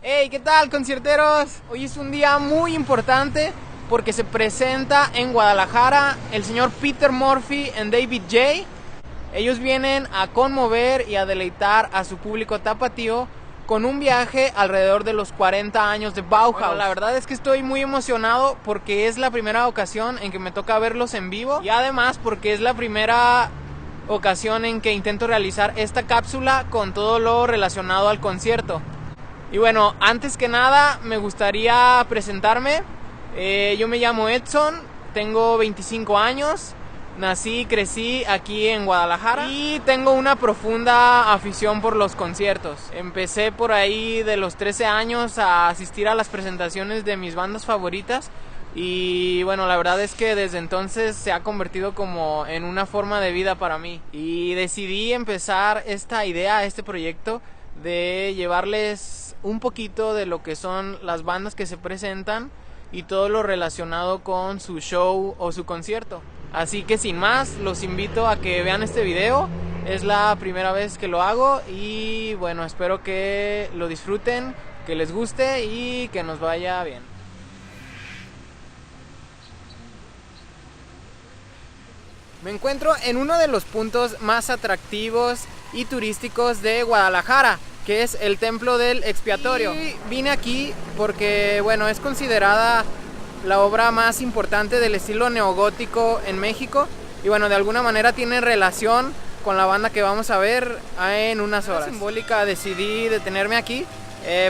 Hey, ¿qué tal, concierteros? Hoy es un día muy importante porque se presenta en Guadalajara el señor Peter Murphy y David J. Ellos vienen a conmover y a deleitar a su público tapatío con un viaje alrededor de los 40 años de Bauhaus. Bueno, la verdad es que estoy muy emocionado porque es la primera ocasión en que me toca verlos en vivo y además porque es la primera ocasión en que intento realizar esta cápsula con todo lo relacionado al concierto. Y bueno, antes que nada me gustaría presentarme. Yo me llamo Edson, tengo 25 años, nací y crecí aquí en Guadalajara y tengo una profunda afición por los conciertos. Empecé por ahí de los 13 años a asistir a las presentaciones de mis bandas favoritas y bueno, la verdad es que desde entonces se ha convertido como en una forma de vida para mí. Y decidí empezar esta idea, este proyecto de llevarles un poquito de lo que son las bandas que se presentan y todo lo relacionado con su show o su concierto. Así que sin más, los invito a que vean este video. Es la primera vez que lo hago y bueno, espero que lo disfruten, que les guste y que nos vaya bien. Me encuentro en uno de los puntos más atractivos y turísticos de Guadalajara, que es el Templo del Expiatorio. Y vine aquí porque, bueno, es considerada la obra más importante del estilo neogótico en México y bueno, de alguna manera tiene relación con la banda que vamos a ver en unas horas. Simbólica decidí detenerme aquí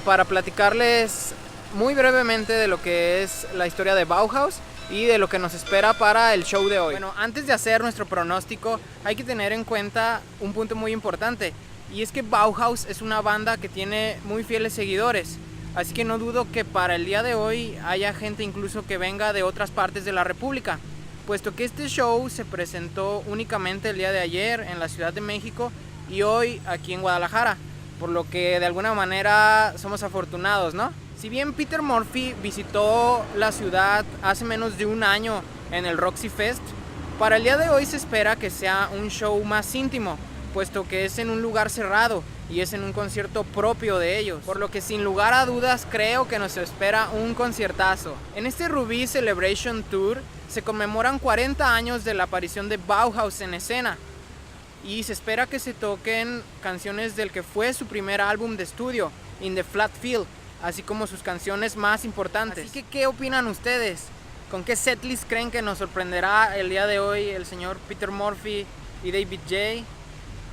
para platicarles muy brevemente de lo que es la historia de Bauhaus y de lo que nos espera para el show de hoy. Bueno, antes de hacer nuestro pronóstico hay que tener en cuenta un punto muy importante, y es que Bauhaus es una banda que tiene muy fieles seguidores, así que no dudo que para el día de hoy haya gente incluso que venga de otras partes de la República, puesto que este show se presentó únicamente el día de ayer en la Ciudad de México y hoy aquí en Guadalajara, por lo que de alguna manera somos afortunados, ¿no? Si bien Peter Murphy visitó la ciudad hace menos de un año en el Roxy Fest, para el día de hoy se espera que sea un show más íntimo, puesto que es en un lugar cerrado y es en un concierto propio de ellos, por lo que sin lugar a dudas creo que nos espera un conciertazo. En este Ruby Celebration Tour se conmemoran 40 años de la aparición de Bauhaus en escena y se espera que se toquen canciones del que fue su primer álbum de estudio, In the Flat Field, así como sus canciones más importantes. Así que, ¿qué opinan ustedes? ¿Con qué setlist creen que nos sorprenderá el día de hoy el señor Peter Murphy y David J?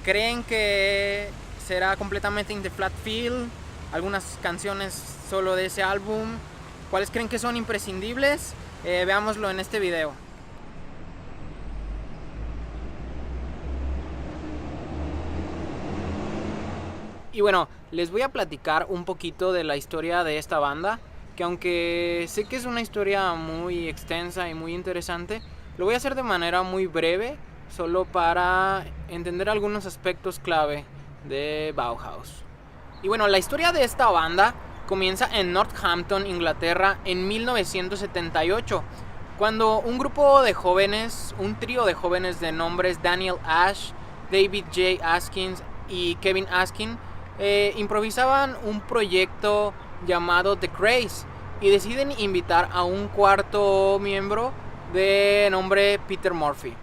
¿Creen que será completamente In the Flat Field? ¿Algunas canciones solo de ese álbum? ¿Cuáles creen que son imprescindibles? Veámoslo en este video. Y bueno, les voy a platicar un poquito de la historia de esta banda, que aunque sé que es una historia muy extensa y muy interesante, lo voy a hacer de manera muy breve, solo para entender algunos aspectos clave de Bauhaus. Y bueno, la historia de esta banda comienza en Northampton, Inglaterra, en 1978, cuando un grupo de jóvenes, un trío de jóvenes de nombres Daniel Ash, David J. Askins y Kevin Askin, improvisaban un proyecto llamado The Craze y deciden invitar a un cuarto miembro de nombre Peter Murphy.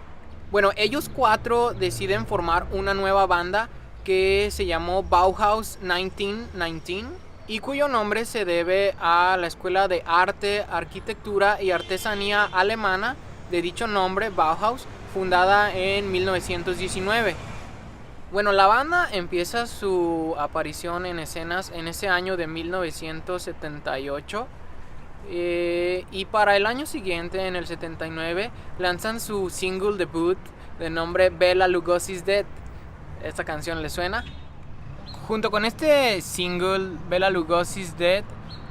Bueno, ellos cuatro deciden formar una nueva banda que se llamó Bauhaus 1919 y cuyo nombre se debe a la escuela de arte, arquitectura y artesanía alemana de dicho nombre, Bauhaus, fundada en 1919. Bueno, la banda empieza su aparición en escenas en ese año de 1978 y para el año siguiente, en el 79, lanzan su single debut de nombre Bela Lugosi's Dead. ¿Esta canción les suena? Junto con este single, Bela Lugosi's Dead,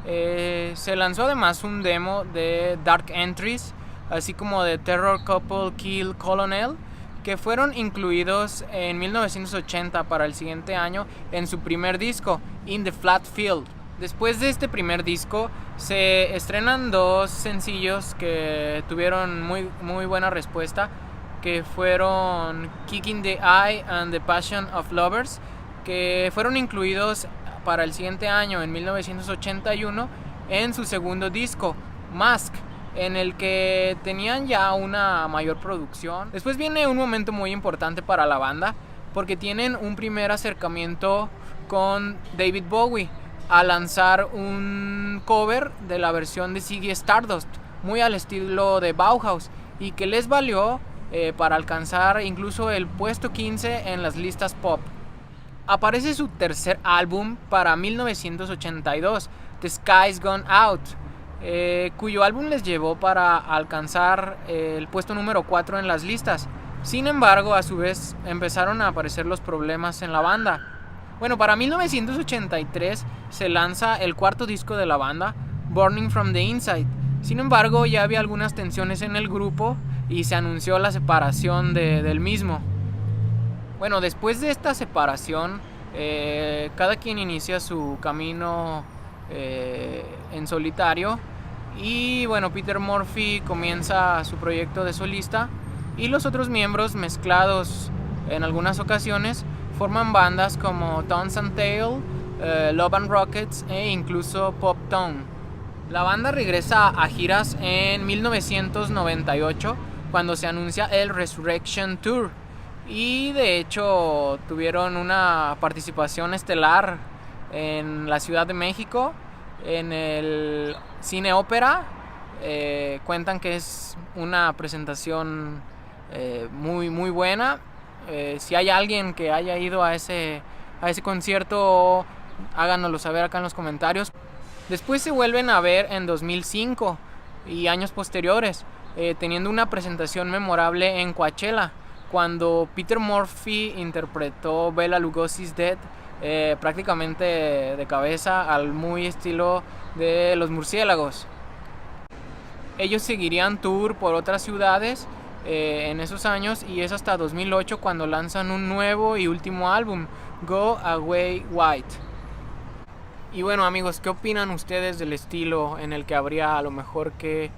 se lanzó además un demo de Dark Entries, así como de Terror Couple Kill Colonel, que fueron incluidos en 1980 para el siguiente año en su primer disco, In the Flat Field. Después de este primer disco se estrenan dos sencillos que tuvieron muy buena respuesta, que fueron Kick in the Eye and The Passion of Lovers, que fueron incluidos para el siguiente año, en 1981, en su segundo disco, Mask, en el que tenían ya una mayor producción. Después viene un momento muy importante para la banda, porque tienen un primer acercamiento con David Bowie a lanzar un cover de la versión de Ziggy Stardust, muy al estilo de Bauhaus, y que les valió para alcanzar incluso el puesto 15 en las listas pop. Aparece su tercer álbum para 1982, The Sky's Gone Out, cuyo álbum les llevó para alcanzar el puesto número 4 en las listas. Sin embargo, a su vez empezaron a aparecer los problemas en la banda. Bueno, para 1983 se lanza el cuarto disco de la banda, Burning from the Inside. Sin embargo, ya había algunas tensiones en el grupo y se anunció la separación del mismo. Bueno, después de esta separación, cada quien inicia su camino en solitario. Y bueno, Peter Murphy comienza su proyecto de solista y los otros miembros, mezclados en algunas ocasiones, forman bandas como Tons and Tail, Love and Rockets e incluso Pop Tone. La banda regresa a giras en 1998 cuando se anuncia el Resurrection Tour, y de hecho tuvieron una participación estelar en la Ciudad de México en el Cine Ópera. Cuentan que es una presentación muy buena. Si hay alguien que haya ido a ese concierto, háganoslo saber acá en los comentarios. Después se vuelven a ver en 2005 y años posteriores, teniendo una presentación memorable en Coachella, cuando Peter Murphy interpretó Bela Lugosi's Dead, prácticamente de cabeza, al muy estilo de Los Murciélagos. Ellos seguirían tour por otras ciudades en esos años, y es hasta 2008 cuando lanzan un nuevo y último álbum, Go Away White. Y bueno, amigos, ¿qué opinan ustedes del estilo en el que habría a lo mejor que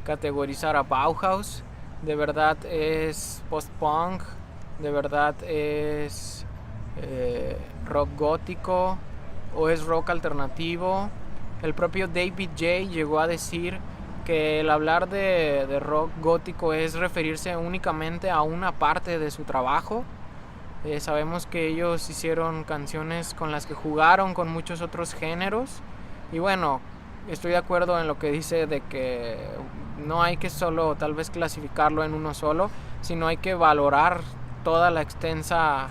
categorizar a Bauhaus? ¿De verdad es post-punk? ¿De verdad es rock gótico? ¿O es rock alternativo? El propio David J. llegó a decir que el hablar de rock gótico es referirse únicamente a una parte de su trabajo. Sabemos que ellos hicieron canciones con las que jugaron con muchos otros géneros, y bueno, estoy de acuerdo en lo que dice de que no hay que solo tal vez clasificarlo en uno solo, sino hay que valorar toda la extensa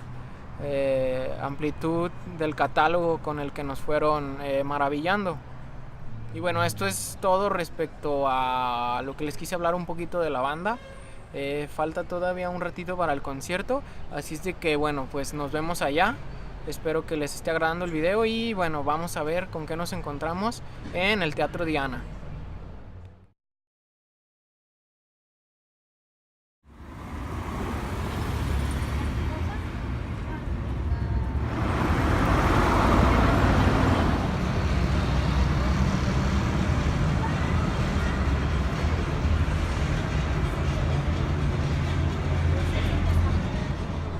amplitud del catálogo con el que nos fueron maravillando. Y bueno, esto es todo respecto a lo que les quise hablar un poquito de la banda. Falta todavía un ratito para el concierto, así es de que bueno, pues nos vemos allá. Espero que les esté agradando el video y bueno, vamos a ver con qué nos encontramos en el Teatro Diana.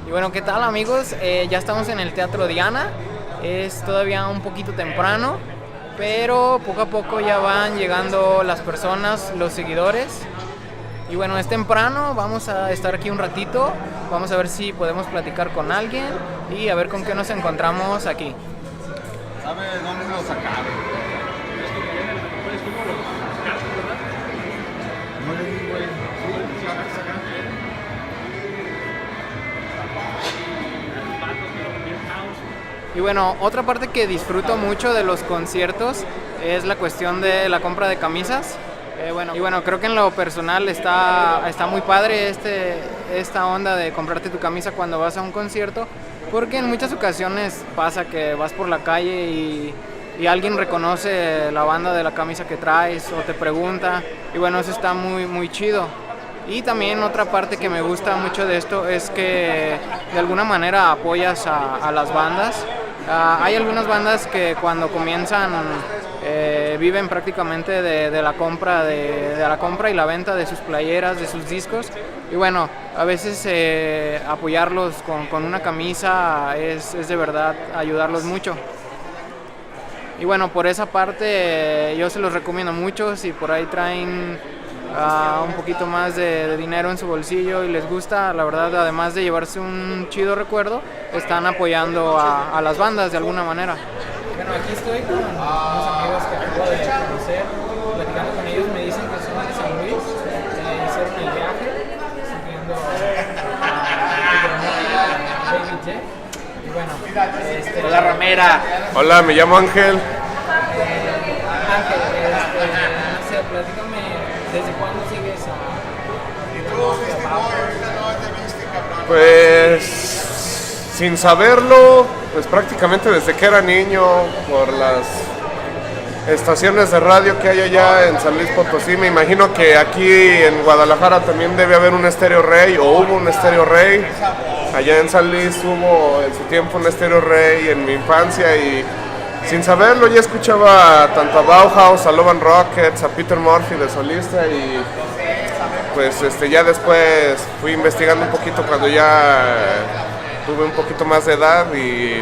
Y bueno, ¿qué tal, amigos? Ya estamos en el Teatro Diana. Es todavía un poquito temprano, pero poco a poco ya van llegando las personas, los seguidores. Y bueno, es temprano, vamos a estar aquí un ratito. Vamos a ver si podemos platicar con alguien y a ver con qué nos encontramos aquí. ¿Sabe dónde lo sacaron? No le digo, güey. Sí, Y bueno, otra parte que disfruto mucho de los conciertos es la cuestión de la compra de camisas. Y bueno, creo que en lo personal está muy padre esta onda de comprarte tu camisa cuando vas a un concierto, porque en muchas ocasiones pasa que vas por la calle y alguien reconoce la banda de la camisa que traes o te pregunta, y bueno, eso está muy chido. Y también otra parte que me gusta mucho de esto es que de alguna manera apoyas a las bandas. Hay algunas bandas que cuando comienzan viven prácticamente de la compra y la venta de sus playeras, de sus discos. Y bueno, a veces apoyarlos con una camisa es de verdad ayudarlos mucho. Y bueno, por esa parte yo se los recomiendo mucho. Si por ahí traen un poquito más de dinero en su bolsillo y les gusta, la verdad, además de llevarse un chido recuerdo, están apoyando a las bandas de alguna manera. Bueno, aquí estoy con unos amigos que acabo de conocer, platicando con ellos, me dicen que son de San Luis, hicieron el viaje, siguiendo a David J. Y bueno, Hola Ramera. Hola, me llamo Ángel. Ángel, no sé, platícame, ¿desde cuándo sigues a Pues sin saberlo, pues prácticamente desde que era niño, por las estaciones de radio que hay allá en San Luis Potosí. Me imagino que aquí en Guadalajara también debe haber un Estéreo Rey, o hubo un Estéreo Rey. Allá en San Luis hubo en su tiempo un Estéreo Rey en mi infancia, y sin saberlo ya escuchaba tanto a Bauhaus, a Love and Rockets, a Peter Murphy de solista, y pues ya después fui investigando un poquito cuando ya tuve un poquito más de edad y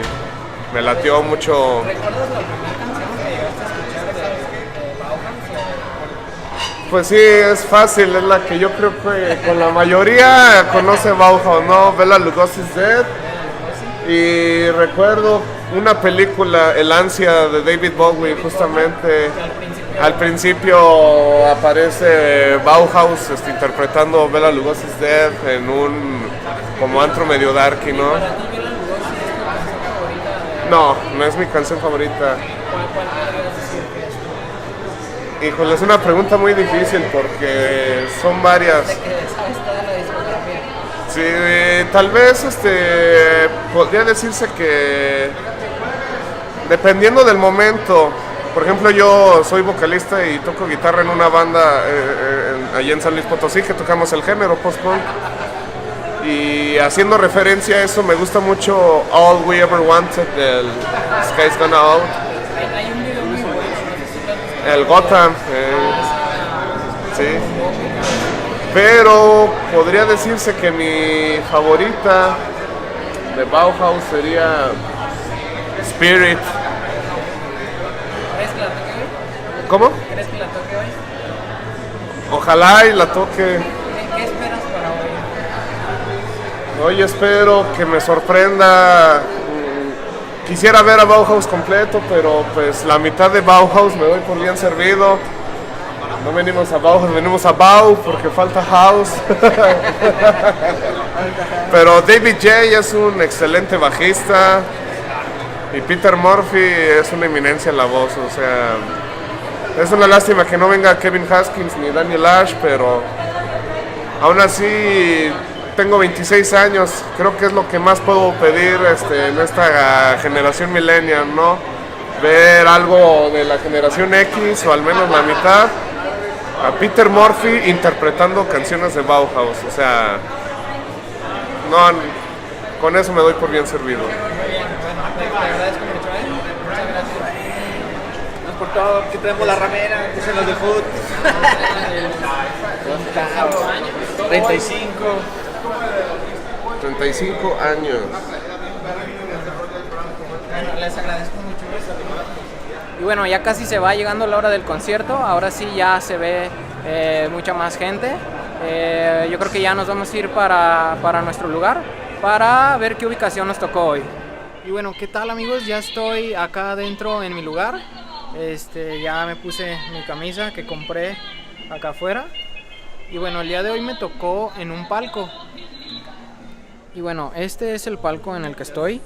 me latió mucho. ¿Recuerdas la primera canción que llegaste a escuchar de Bauhaus? Pues sí, es fácil, es la que yo creo que con la mayoría conoce Bauhaus, ¿no? Bela Lugosi's Dead. Y recuerdo una película, El Ansia, de David Bowie, justamente. Al principio aparece Bauhaus interpretando Bela Lugosi's Dead en un como antro medio darky, ¿no? ¿Para ti Bela Lugosi es tu canción favorita? No, no es mi canción favorita. ¿Cuál podrías decir que es tu? Híjole, es una pregunta muy difícil porque son varias. De que sabes toda la discografía. Sí, tal vez podría decirse que dependiendo del momento. Por ejemplo, yo soy vocalista y toco guitarra en una banda allá en San Luis Potosí que tocamos el género post-punk. Y haciendo referencia a eso, me gusta mucho All We Ever Wanted del Sky's Gonna Out. Hay un video muy bueno, no sé si lo has visto. El Gotham, sí. Pero podría decirse que mi favorita de Bauhaus sería Spirit. ¿Crees que la toque hoy? ¿Cómo? ¿Crees que la toque hoy? Ojalá y la toque. ¿Qué esperas para hoy? Hoy espero que me sorprenda. Quisiera ver a Bauhaus completo, pero pues la mitad de Bauhaus me doy por bien servido. No venimos a Bauhaus, venimos a Bau porque falta House. Pero David J. es un excelente bajista y Peter Murphy es una eminencia en la voz. O sea, es una lástima que no venga Kevin Haskins ni Daniel Ash, pero aún así tengo 26 años. Creo que es lo que más puedo pedir en esta generación millennial, ¿no? Ver algo de la generación X o al menos la mitad. A Peter Murphy interpretando canciones de Bauhaus, o sea, no, con eso me doy por bien servido. Muy bien, bueno, te agradezco mucho, muchas gracias. Gracias por todo. Aquí tenemos la Ramera, que son los de food. 35. 35 años. Bueno, les agradezco mucho. Y bueno, ya casi se va llegando la hora del concierto. Ahora sí ya se ve mucha más gente. Yo creo que ya nos vamos a ir para nuestro lugar para ver qué ubicación nos tocó hoy. Y bueno, ¿qué tal, amigos? Ya estoy acá adentro en mi lugar. Ya me puse mi camisa que compré acá afuera. Y bueno, el día de hoy me tocó en un palco. Y bueno, este es el palco en el que estoy.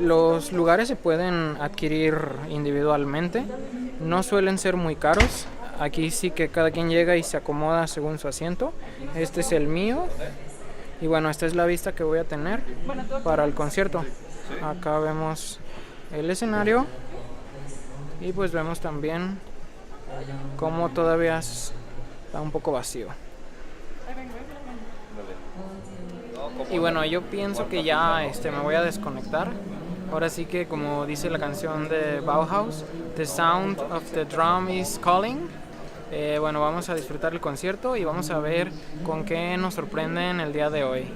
Los lugares se pueden adquirir individualmente, no suelen ser muy caros. Aquí sí que cada quien llega y se acomoda según su asiento. Este es el mío. Y bueno, esta es la vista que voy a tener para el concierto. Acá vemos el escenario y pues vemos también cómo todavía está un poco vacío. Y bueno, yo pienso que ya me voy a desconectar. Ahora sí que, como dice la canción de Bauhaus, The sound of the drum is calling. Bueno, vamos a disfrutar el concierto y vamos a ver con qué nos sorprenden el día de hoy.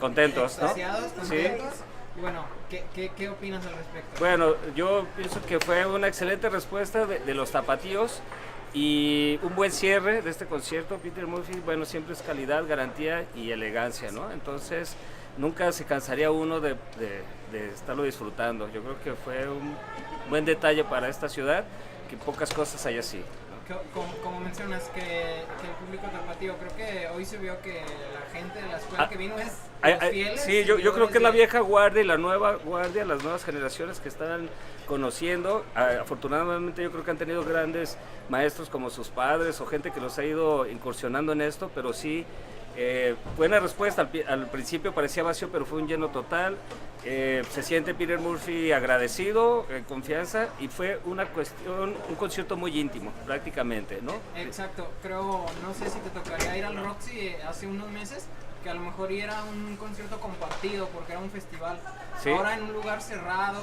Contentos, ¿no? Contentos. Sí. Y bueno, ¿qué opinas al respecto? Bueno, yo pienso que fue una excelente respuesta de los tapatíos y un buen cierre de este concierto. Peter Murphy, bueno, siempre es calidad, garantía y elegancia, ¿no? Entonces, nunca se cansaría uno de estarlo disfrutando. Yo creo que fue un buen detalle para esta ciudad, que pocas cosas hay así. Como mencionas que el público tapatío, creo que hoy se vio que la gente de la escuela que vino es los fieles. Sí, yo creo que es la vieja guardia y la nueva guardia, las nuevas generaciones que están conociendo. Afortunadamente yo creo que han tenido grandes maestros como sus padres o gente que los ha ido incursionando en esto, pero sí Buena respuesta, al principio parecía vacío, pero fue un lleno total. Se siente Peter Murphy agradecido, en confianza, y fue un concierto muy íntimo, prácticamente, ¿no? Exacto, creo, no sé si te tocaría ir al Roxy hace unos meses, que a lo mejor era un concierto compartido porque era un festival. ¿Sí? Ahora en un lugar cerrado,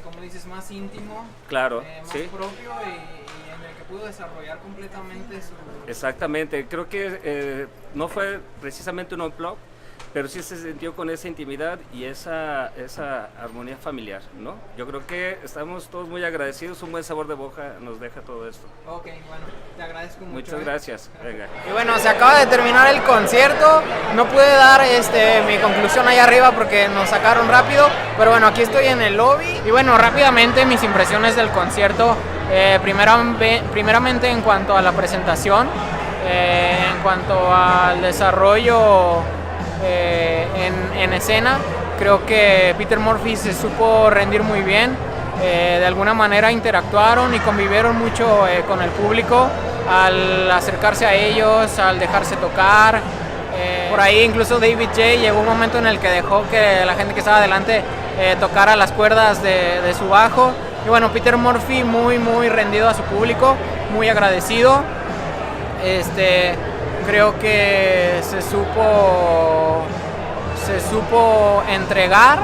como dices, más íntimo, Claro, más sí. propio y en el que pudo desarrollar completamente su... Exactamente, creo que no fue precisamente un unplug, pero sí se sintió con esa intimidad y esa armonía familiar, ¿no? Yo creo que estamos todos muy agradecidos, un buen sabor de boca nos deja todo esto. Ok, bueno, te agradezco mucho. Muchas gracias, venga. Y bueno, se acaba de terminar el concierto, no pude dar mi conclusión ahí arriba porque nos sacaron rápido, pero bueno, aquí estoy en el lobby. Y bueno, rápidamente mis impresiones del concierto, primeramente en cuanto a la presentación, en cuanto al desarrollo en escena, creo que Peter Murphy se supo rendir muy bien. De alguna manera interactuaron y convivieron mucho con el público al acercarse a ellos, al dejarse tocar. Por ahí incluso David J. llegó un momento en el que dejó que la gente que estaba adelante tocara las cuerdas de su bajo. Y bueno, Peter Murphy muy rendido a su público, muy agradecido. Creo que se supo entregar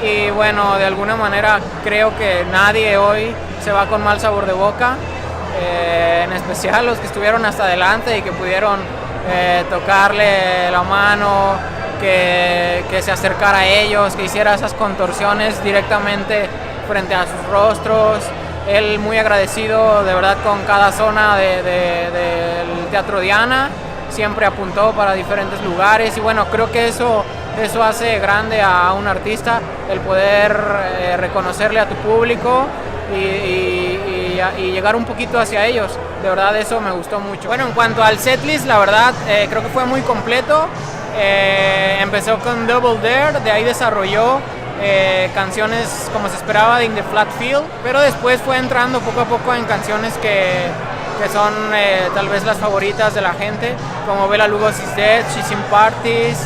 y bueno, de alguna manera creo que nadie hoy se va con mal sabor de boca, en especial los que estuvieron hasta adelante y que pudieron tocarle la mano, que se acercara a ellos, que hiciera esas contorsiones directamente frente a sus rostros. Él muy agradecido de verdad con cada zona del Teatro Diana, siempre apuntó para diferentes lugares y bueno, creo que eso hace grande a un artista, el poder reconocerle a tu público y llegar un poquito hacia ellos. De verdad eso me gustó mucho. Bueno, en cuanto al setlist, la verdad creo que fue muy completo. Empezó con Double Dare, de ahí desarrolló canciones como se esperaba de In the Flat Field, pero después fue entrando poco a poco en canciones que son tal vez las favoritas de la gente, como Bela Lugosi's Dead, She's in Parties,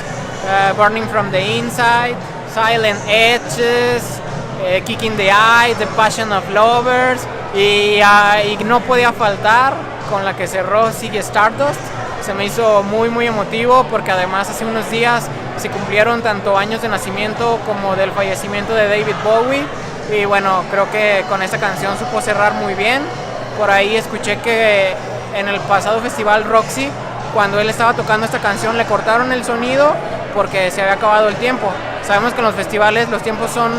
Burning from the Inside, Silent Edges, Kicking the Eye, The Passion of Lovers y no podía faltar con la que cerró Ziggy Stardust. Se me hizo muy emotivo porque además hace unos días se cumplieron tanto años de nacimiento como del fallecimiento de David Bowie y bueno, creo que con esta canción supo cerrar muy bien. Por ahí escuché que en el pasado festival Roxy, cuando él estaba tocando esta canción, le cortaron el sonido porque se había acabado el tiempo. Sabemos que en los festivales los tiempos son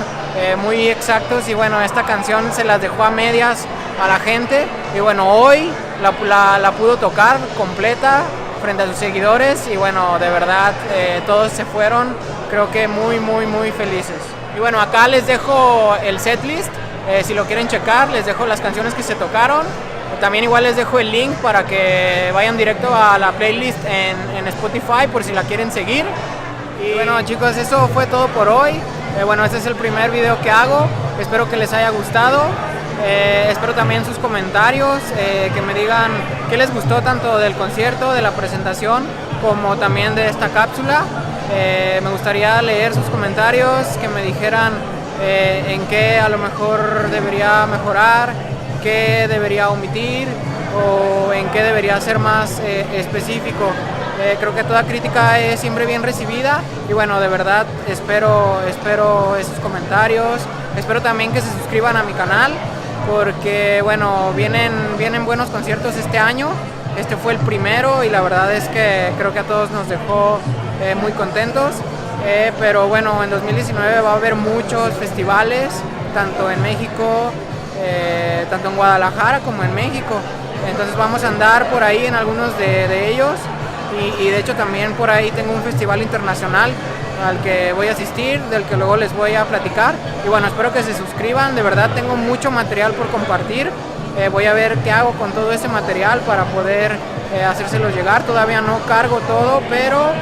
muy exactos y bueno, esta canción se las dejó a medias a la gente y bueno, hoy la pudo tocar completa frente a sus seguidores y bueno, de verdad todos se fueron, creo que muy felices. Y bueno, acá les dejo el setlist. Si lo quieren checar, les dejo las canciones que se tocaron. También igual les dejo el link para que vayan directo a la playlist en Spotify por si la quieren seguir. Y bueno chicos, eso fue todo por hoy. Bueno, este es el primer video que hago. Espero que les haya gustado. Espero también sus comentarios, que me digan qué les gustó tanto del concierto, de la presentación, como también de esta cápsula. Me gustaría leer sus comentarios, que me dijeran en qué a lo mejor debería mejorar, qué debería omitir o en qué debería ser más específico. Creo que toda crítica es siempre bien recibida y bueno, de verdad espero esos comentarios. Espero también que se suscriban a mi canal porque bueno, vienen buenos conciertos este año. Este fue el primero y la verdad es que creo que a todos nos dejó muy contentos. Pero bueno, en 2019 va a haber muchos festivales, tanto en México, tanto en Guadalajara como en México. Entonces vamos a andar por ahí en algunos de ellos y de hecho también por ahí tengo un festival internacional al que voy a asistir, del que luego les voy a platicar. Y bueno, espero que se suscriban, de verdad tengo mucho material por compartir. Voy a ver qué hago con todo ese material para poder hacérselo llegar. Todavía no cargo todo, pero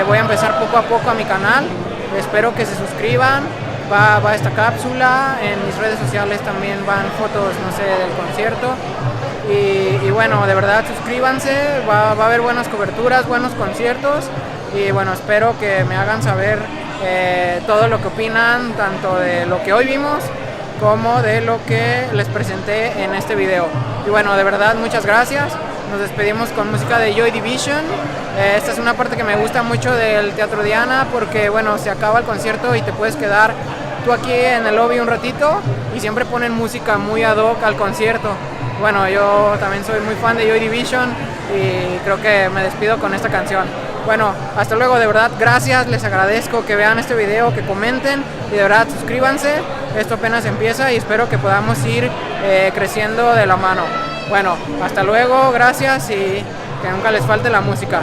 voy a empezar poco a poco a mi canal. Espero que se suscriban. Va esta cápsula. En mis redes sociales también van fotos, no sé, del concierto. Y bueno, de verdad suscríbanse, va a haber buenas coberturas, buenos conciertos y bueno, espero que me hagan saber todo lo que opinan, tanto de lo que hoy vimos como de lo que les presenté en este video. Y bueno, de verdad muchas gracias. Nos despedimos con música de Joy Division. Esta es una parte que me gusta mucho del Teatro Diana porque bueno, se acaba el concierto y te puedes quedar tú aquí en el lobby un ratito y siempre ponen música muy ad hoc al concierto. Bueno, yo también soy muy fan de Joy Division y creo que me despido con esta canción. Bueno, hasta luego, de verdad, gracias, les agradezco que vean este video, que comenten y de verdad suscríbanse. Esto apenas empieza y espero que podamos ir creciendo de la mano. Bueno, hasta luego, gracias y que nunca les falte la música.